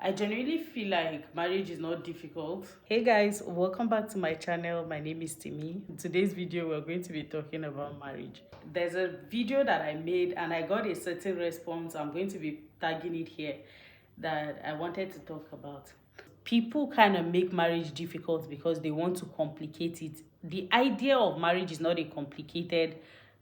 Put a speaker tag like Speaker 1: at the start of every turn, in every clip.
Speaker 1: I genuinely feel like marriage is not difficult. Hey guys, welcome back to my channel. My name is Timmy. In today's video, we're going to be talking about marriage. There's a video that I made and I got a certain response. I'm going to be tagging it here that I wanted to talk about. People kind of make marriage difficult because they want to complicate it. The idea of marriage is not a complicated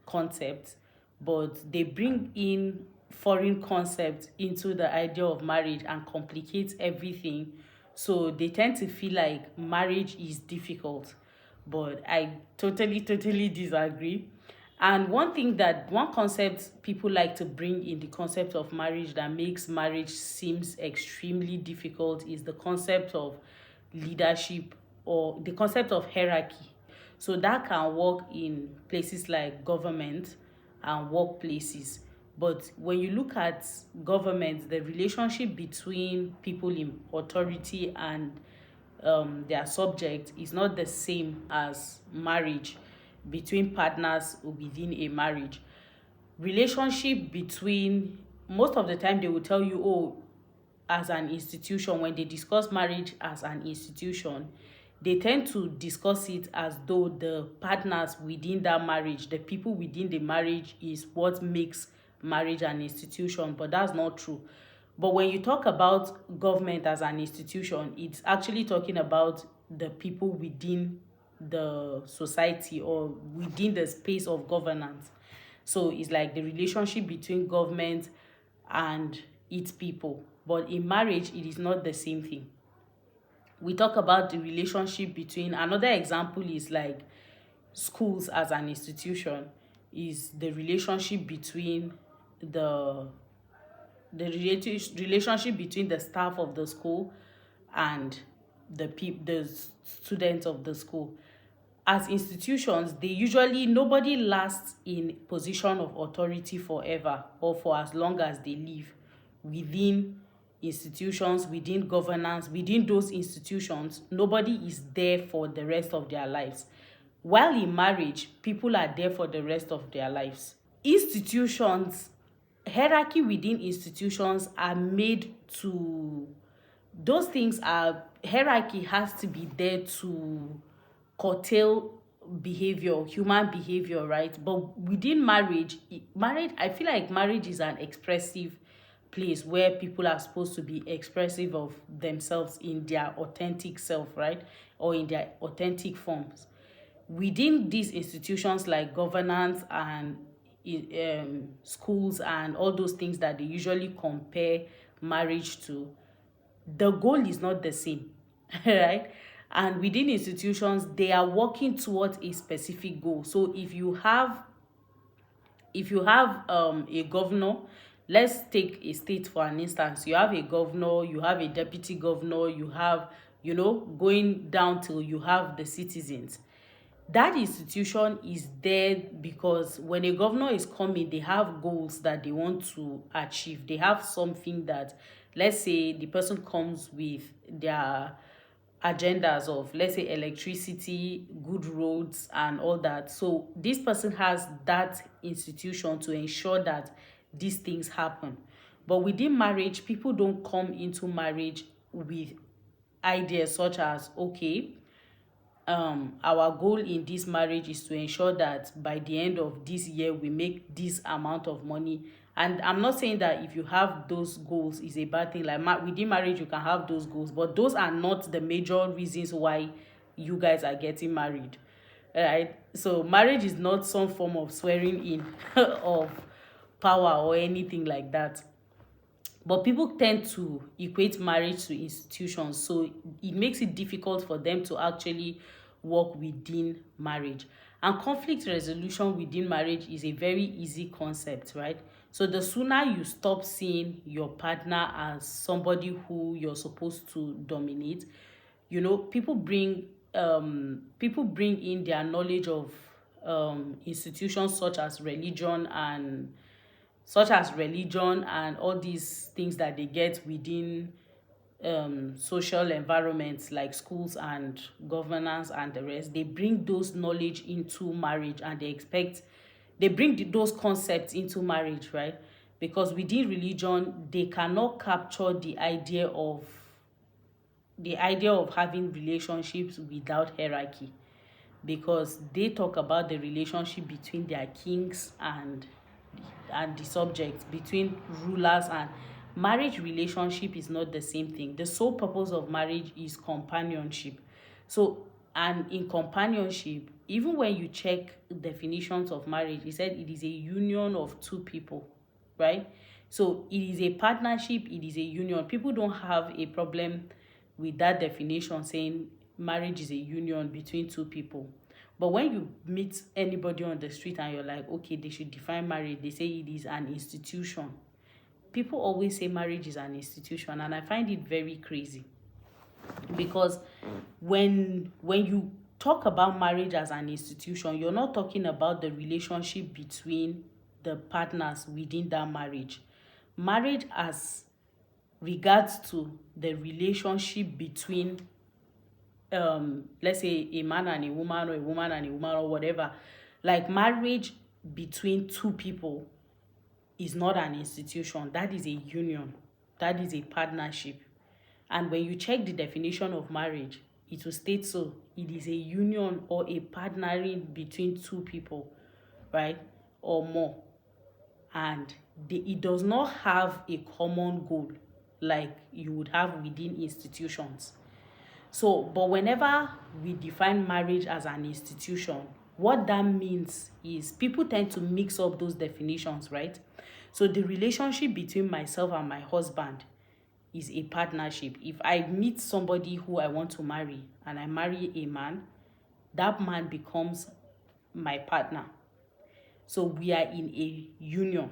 Speaker 1: concept, but they bring in foreign concepts into the idea of marriage and complicate everything. So they tend to feel like marriage is difficult, but I totally disagree. And one concept people like to bring in the concept of marriage that makes marriage seems extremely difficult is the concept of leadership or the concept of hierarchy. So that can work in places like government and workplaces. But when you look at government, the relationship between people in authority and their subject is not the same as marriage between partners within a marriage. Relationship between, most of the time they will tell you, oh, as an institution, when they discuss marriage as an institution, they tend to discuss it as though the partners within that marriage, the people within the marriage, is what makes marriage an institution, but that's not true. But when you talk about government as an institution, it's actually talking about the people within the society or within the space of governance. So it's like the relationship between government and its people. But in marriage, it is not the same thing. We talk about the relationship between, another example is like schools as an institution, is the relationship between the relationship between the staff of the school and the students of the school. As institutions, they usually, nobody lasts in position of authority forever or for as long as they live within institutions, within governance, within those institutions. Nobody is there for the rest of their lives. While in marriage, people are there for the rest of their lives. Institutions, hierarchy within institutions are made to, those things are, hierarchy has to be there to curtail behavior, human behavior, right? But within marriage, marriage, I feel like marriage is an expressive place where people are supposed to be expressive of themselves in their authentic self, right? Or in their authentic forms. Within these institutions like governance and schools and all those things that they usually compare marriage to, the goal is not the same, right? And within institutions, they are working towards a specific goal. So if you have a governor, let's take a state for an instance. You have a governor, you have a deputy governor, you have, going down till you have the citizens. That institution is there because when a governor is coming, they have goals that they want to achieve. They have something that, let's say the person comes with their agendas of, let's say, electricity, good roads and all that. So this person has that institution to ensure that these things happen. But within marriage, people don't come into marriage with ideas such as, okay, our goal in this marriage is to ensure that by the end of this year we make this amount of money. And I'm not saying that if you have those goals is a bad thing. Like within marriage you can have those goals, but those are not the major reasons why you guys are getting married, right? So marriage is not some form of swearing in of power or anything like that. But people tend to equate marriage to institutions, so it makes it difficult for them to actually work within marriage. And conflict resolution within marriage is a very easy concept, right? So the sooner you stop seeing your partner as somebody who you're supposed to dominate, people bring in their knowledge of institutions such as religion and all these things that they get within social environments like schools and governance and the rest. They bring those knowledge into marriage and they bring those concepts into marriage, right? because within religion they cannot capture the idea of having relationships without hierarchy, because they talk about the relationship between their kings and the subjects, between rulers. And marriage relationship is not the same thing. The sole purpose of marriage is companionship. So, and in companionship, even when you check definitions of marriage, it said it is a union of two people, right? So it is a partnership, it is a union. People don't have a problem with that definition saying marriage is a union between two people. But when you meet anybody on the street and you're like, okay, they should define marriage, they say it is an institution. People always say marriage is an institution, and I find it very crazy, because when you talk about marriage as an institution, you're not talking about the relationship between the partners within that marriage. Marriage as regards to the relationship between let's say a man and a woman, or a woman and a woman, or whatever. Like, marriage between two people is not an institution. That is a union. That is a partnership. And when you check the definition of marriage, it will state so. It is a union or a partnering between two people, right? Or more. And it does not have a common goal like you would have within institutions. So, but whenever we define marriage as an institution, what that means is people tend to mix up those definitions, right? So the relationship between myself and my husband is a partnership. If I meet somebody who I want to marry and I marry a man, that man becomes my partner. So we are in a union.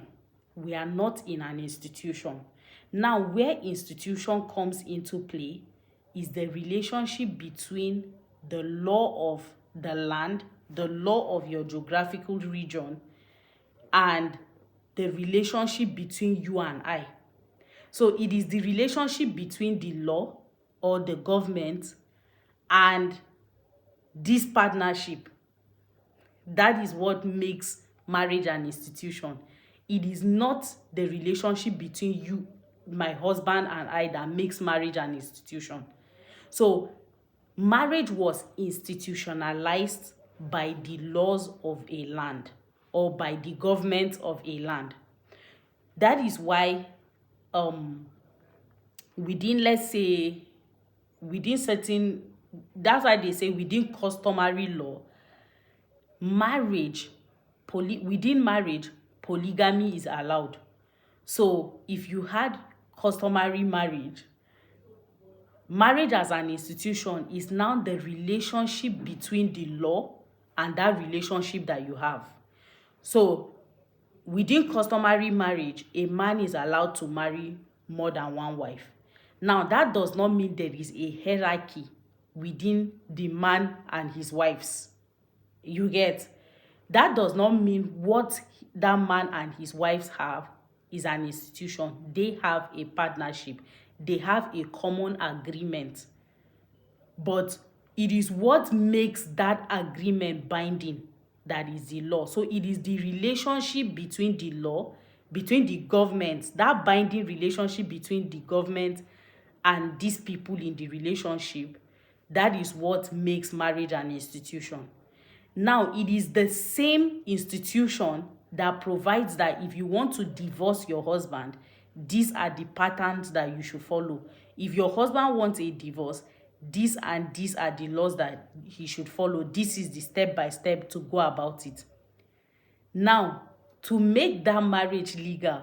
Speaker 1: We are not in an institution. Now, where institution comes into play is the relationship between the law of the land, the law of your geographical region, and the relationship between you and I. So it is the relationship between the law or the government and this partnership. That is what makes marriage an institution. It is not the relationship between you, my husband, and I that makes marriage an institution. So marriage was institutionalized by the laws of a land or by the government of a land. That is why within, let's say, within certain, that's why they say within customary law, within marriage, polygamy is allowed. So if you had customary marriage, marriage as an institution is now the relationship between the law and that relationship that you have. So within customary marriage, a man is allowed to marry more than one wife. Now, that does not mean there is a hierarchy within the man and his wives. You get? That does not mean what that man and his wives have is an institution. They have a partnership. They have a common agreement. But it is what makes that agreement binding that is the law. So it is the relationship between the law, between the government, that binding relationship between the government and these people in the relationship, that is what makes marriage an institution. Now, it is the same institution that provides that if you want to divorce your husband, these are the patterns that you should follow. If your husband wants a divorce, these and these are the laws that he should follow. This is the step-by-step to go about it. Now, to make that marriage legal,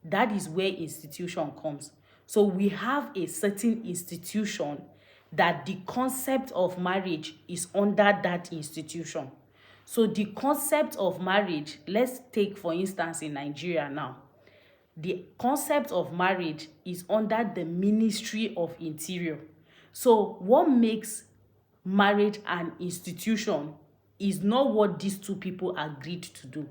Speaker 1: that is where institution comes. So we have a certain institution that the concept of marriage is under that institution. So the concept of marriage, let's take for instance in Nigeria now, the concept of marriage is under the Ministry of Interior. So what makes marriage an institution is not what these two people agreed to do.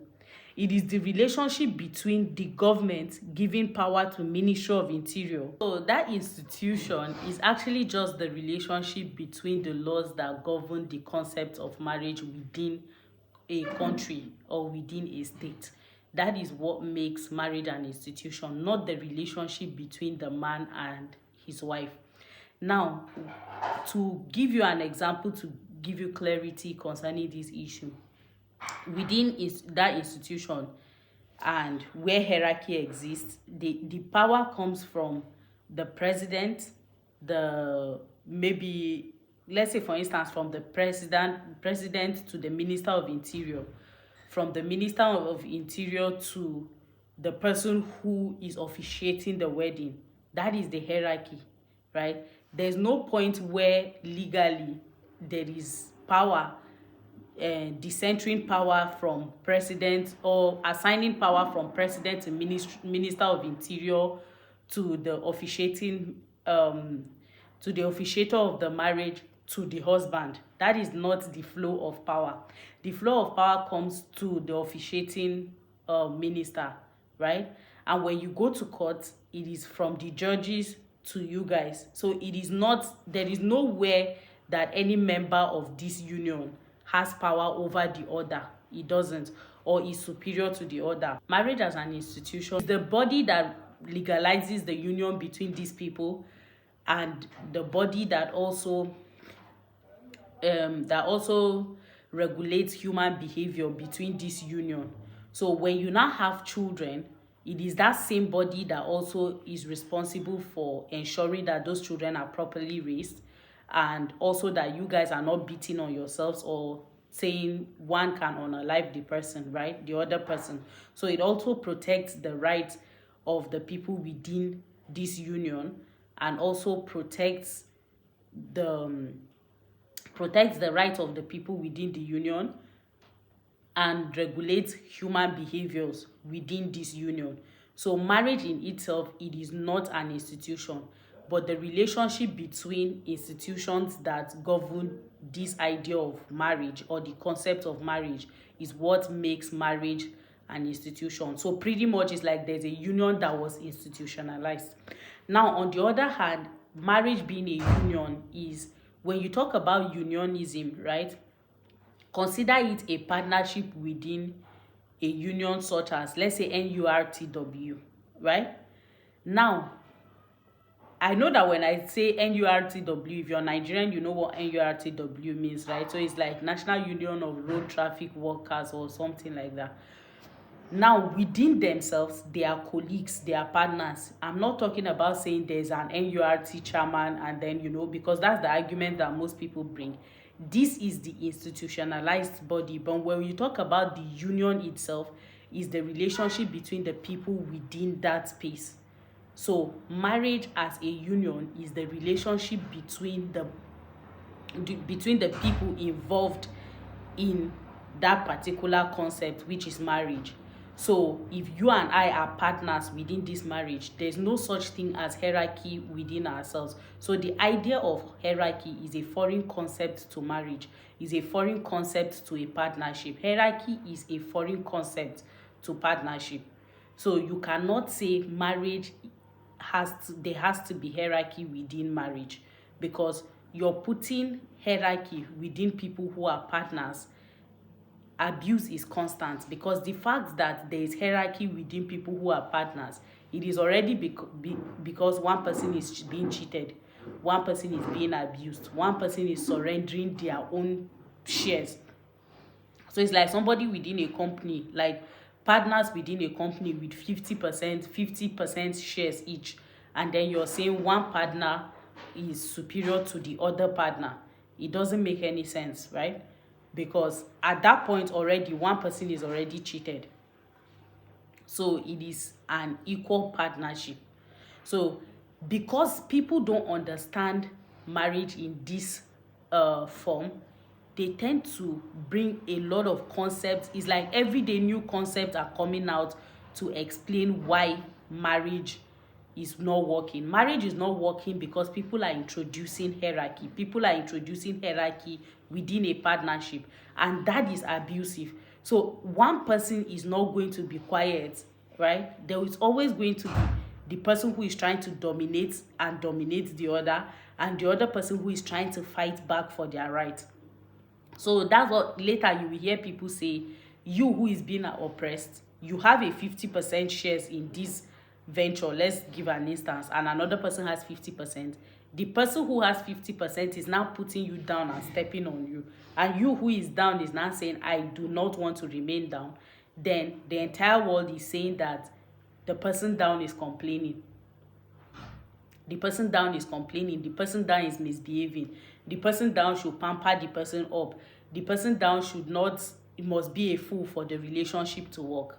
Speaker 1: It is the relationship between the government giving power to Ministry of Interior. So that institution is actually just the relationship between the laws that govern the concept of marriage within a country or within a state. That is what makes marriage an institution, not the relationship between the man and his wife. Now, to give you an example, to give you clarity concerning this issue, within that institution and where hierarchy exists, the power comes from the president, the maybe, let's say for instance, from the president to the minister of interior, from the minister of interior to the person who is officiating the wedding. That is the hierarchy, right? There's no point where legally there is power, decentering power from president, or assigning power from president to minister of interior to the officiating, to the officiator of the marriage, to the husband. That is not the flow of power. The flow of power comes to the officiating minister, right? And when you go to court, it is from the judges to you guys. So it is not, there is nowhere that any member of this union has power over the other. It doesn't, or is superior to the other. Marriage as an institution is the body that legalizes the union between these people, and the body that also regulates human behavior between this union. So when you now have children, it is that same body that also is responsible for ensuring that those children are properly raised, and also that you guys are not beating on yourselves or saying one can unalive the person, right? The other person. So it also protects the rights of the people within this union, and also protects the rights of the people within the union, and regulates human behaviors within this union. So marriage in itself, it is not an institution, but the relationship between institutions that govern this idea of marriage, or the concept of marriage, is what makes marriage an institution. So pretty much it's like there's a union that was institutionalized. Now, on the other hand, marriage being a union is, when you talk about unionism, right, consider it a partnership within a union, such as, let's say, NURTW, right? Now, I know that when I say NURTW, if you're Nigerian, you know what NURTW means, right? So it's like National Union of Road Traffic Workers or something like that. Now, within themselves, they are colleagues, they are partners. I'm not talking about saying there's an NURT chairman and then, because that's the argument that most people bring. This is the institutionalized body, but when you talk about the union itself, is the relationship between the people within that space. So marriage as a union is the relationship between the people involved in that particular concept, which is marriage. So if you and I are partners within this marriage, there's no such thing as hierarchy within ourselves. So the idea of hierarchy is a foreign concept to marriage, is a foreign concept to a partnership. Hierarchy is a foreign concept to partnership. So you cannot say marriage there has to be hierarchy within marriage, because you're putting hierarchy within people who are partners. Abuse is constant, because the fact that there is hierarchy within people who are partners, it is already because one person is being cheated, one person is being abused, one person is surrendering their own shares. So it's like somebody within a company, like partners within a company with 50% shares each, and then you're saying one partner is superior to the other partner. It doesn't make any sense, right? Because at that point already, one person is already cheated. So it is an equal partnership. So because people don't understand marriage in this form, they tend to bring a lot of concepts. It's like everyday new concepts are coming out to explain why marriage is not working. Marriage is not working because people are introducing hierarchy. People are introducing hierarchy within a partnership, and that is abusive. So one person is not going to be quiet, right? There is always going to be the person who is trying to dominate and dominate the other, and the other person who is trying to fight back for their right. So that's what later you will hear people say, you who is being oppressed, you have a 50% shares in this venture, let's give an instance, and another person has 50%, the person who has 50% is now putting you down and stepping on you, and you who is down is now saying, I do not want to remain down, then the entire world is saying that the person down is complaining. The person down is complaining. The person down is misbehaving. The person down should pamper the person up. The person down should not, it must be a fool for the relationship to work.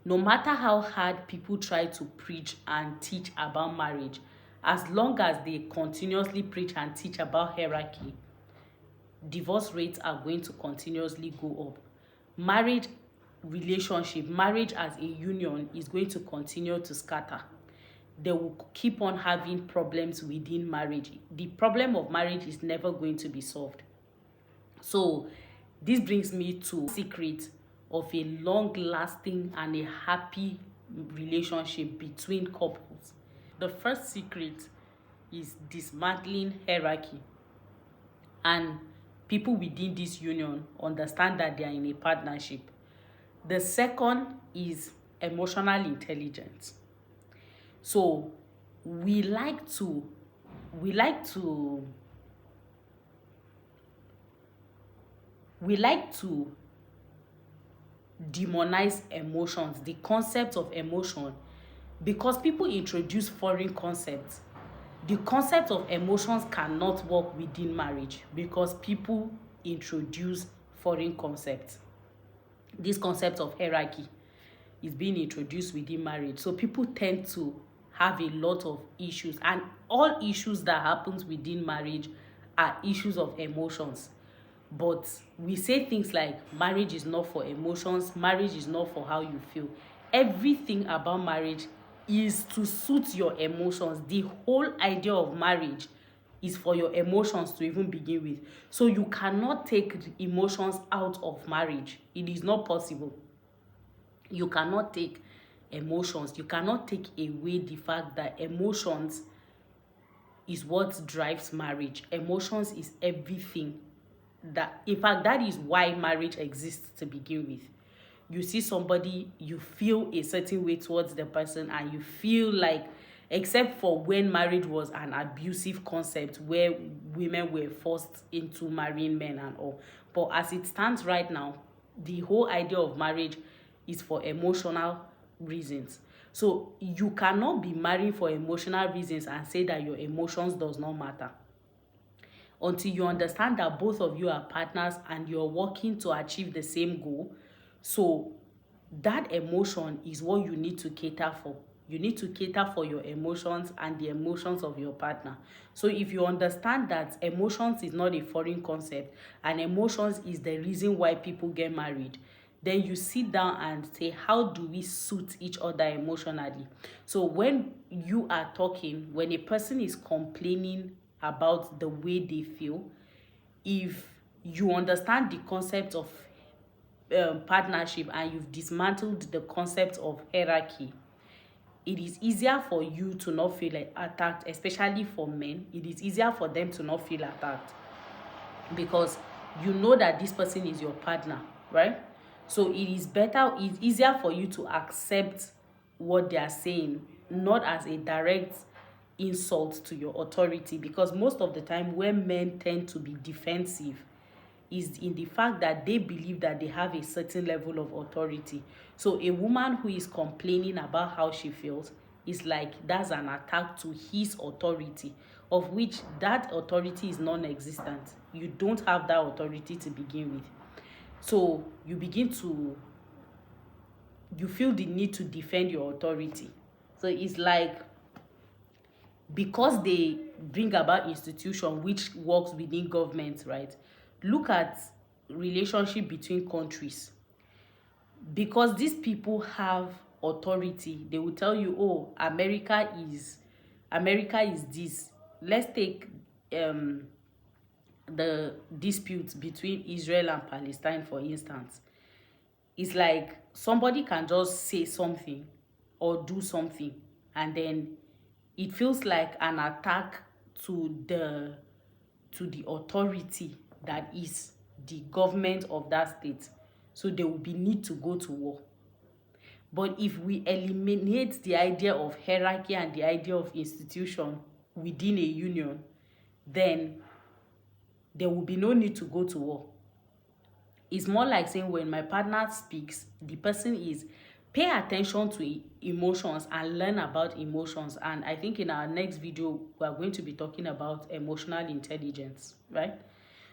Speaker 1: No matter how hard people try to preach and teach about marriage, as long as they continuously preach and teach about hierarchy, divorce rates are going to continuously go up. Marriage as a union is going to continue to scatter. They will keep on having problems within marriage. The problem of marriage is never going to be solved. So this brings me to secret of a long-lasting and a happy relationship between couples. The first secret is dismantling hierarchy, and people within this union understand that they are in a partnership. The second is emotional intelligence. So we like to demonize emotions, the concept of emotion, because people introduce foreign concepts. The concept of emotions cannot work within marriage because people introduce foreign concepts. This concept of hierarchy is being introduced within marriage. So people tend to have a lot of issues, and all issues that happens within marriage are issues of emotions. But we say things like marriage is not for emotions, marriage is not for how you feel. Everything about marriage is to suit your emotions. The whole idea of marriage is for your emotions to even begin with. So you cannot take emotions out of marriage. It is not possible. You cannot take emotions. You cannot take away the fact that emotions is what drives marriage. Emotions is everything. That, in fact, that is why marriage exists to begin with. You see somebody, you feel a certain way towards the person, and you feel like, except for when marriage was an abusive concept where women were forced into marrying men and all. But as it stands right now, the whole idea of marriage is for emotional reasons. So you cannot be married for emotional reasons and say that your emotions does not matter, until you understand that both of you are partners and you're working to achieve the same goal. So that emotion is what you need to cater for. You need to cater for your emotions and the emotions of your partner. So if you understand that emotions is not a foreign concept and emotions is the reason why people get married, then you sit down and say, how do we suit each other emotionally? So when you are talking, when a person is complaining about the way they feel, if you understand the concept of partnership and you've dismantled the concept of hierarchy, it is easier for you to not feel like attacked. Especially for men, it is easier for them to not feel attacked because you know that this person is your partner, right? So it is better, it's easier for you to accept what they are saying, not as a direct insult to your authority. Because most of the time when men tend to be defensive is in the fact that they believe that they have a certain level of authority. So a woman who is complaining about how she feels is like that's an attack to his authority, of which that authority is non-existent. You don't have that authority to begin with. So you feel the need to defend your authority. So it's like, because they bring about institution which works within government, right? Look at relationship between countries. Because these people have authority, they will tell you, oh, America is this. Let's take the dispute between Israel and Palestine, for instance. It's like somebody can just say something or do something, and then it feels like an attack to the authority that is the government of that state. so there will be need to go to war. But if we eliminate the idea of hierarchy and the idea of institution within a union, then there will be no need to go to war. It's more like saying when my partner speaks, the person is pay attention to emotions and learn about emotions. And I think in our next video, we are going to be talking about emotional intelligence, right?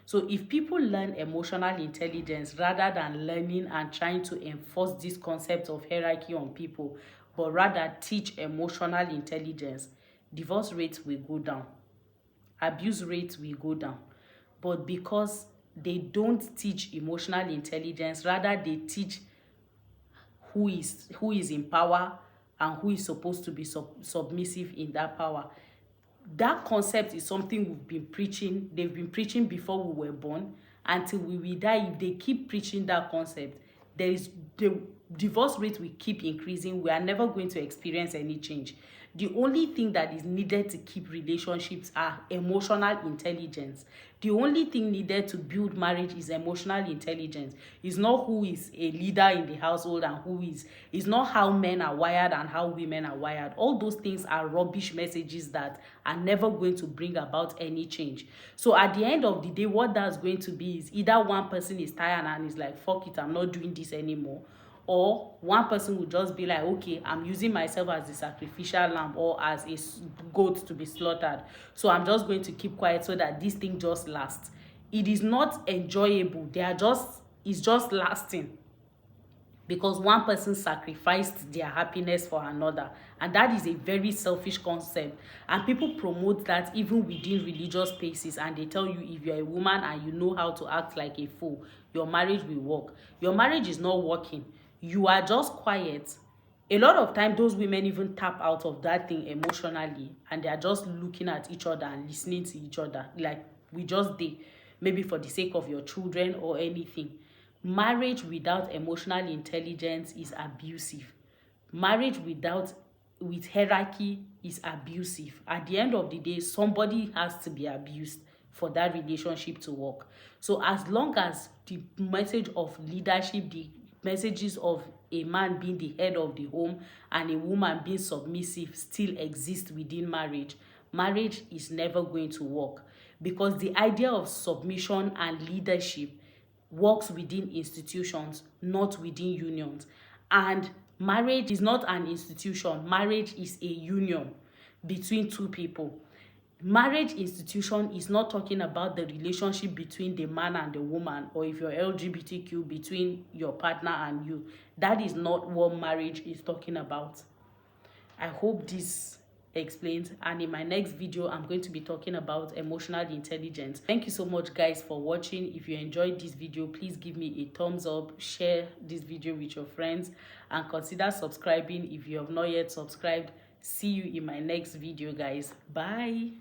Speaker 1: So if people learn emotional intelligence rather than learning and trying to enforce this concept of hierarchy on people, but rather teach emotional intelligence, divorce rates will go down, abuse rates will go down. But because they don't teach emotional intelligence, rather they teach who is in power and who is supposed to be submissive in that power. That concept is something they've been preaching before we were born until we will die. If they keep preaching that concept, the divorce rate will keep increasing. We are never going to experience any change. The only thing that is needed to keep relationships are emotional intelligence. The only thing needed to build marriage is emotional intelligence. It's not who is a leader in the household and who is. It's not how men are wired and how women are wired. All those things are rubbish messages that are never going to bring about any change. So at the end of the day, what that's going to be is either one person is tired and is like, fuck it, I'm not doing this anymore. Or one person will just be like, okay, I'm using myself as the sacrificial lamb or as a goat to be slaughtered, so I'm just going to keep quiet so that this thing just lasts. It is not enjoyable. It's just lasting because one person sacrificed their happiness for another, and that is a very selfish concept. And people promote that even within religious spaces, and they tell you if you're a woman and you know how to act like a fool, your marriage will work. Your marriage is not working. You are just quiet. A lot of time those women even tap out of that thing emotionally, and they are just looking at each other and listening to each other like we just did, maybe for the sake of your children or anything. Marriage without emotional intelligence is abusive. Marriage with hierarchy is abusive. At the end of the day, somebody has to be abused for that relationship to work. So as long as the message of leadership, the messages of a man being the head of the home and a woman being submissive still exist within marriage, marriage is never going to work, because the idea of submission and leadership works within institutions, not within unions. And marriage is not an institution. Marriage is a union between two people. Marriage institution is not talking about the relationship between the man and the woman, or if you're LGBTQ, between your partner and you. That is not what marriage is talking about. I hope this explains, and in my next video I'm going to be talking about emotional intelligence. Thank you so much guys for watching. If you enjoyed this video, please give me a thumbs up, share this video with your friends, and consider subscribing if you have not yet subscribed. See you in my next video guys. Bye.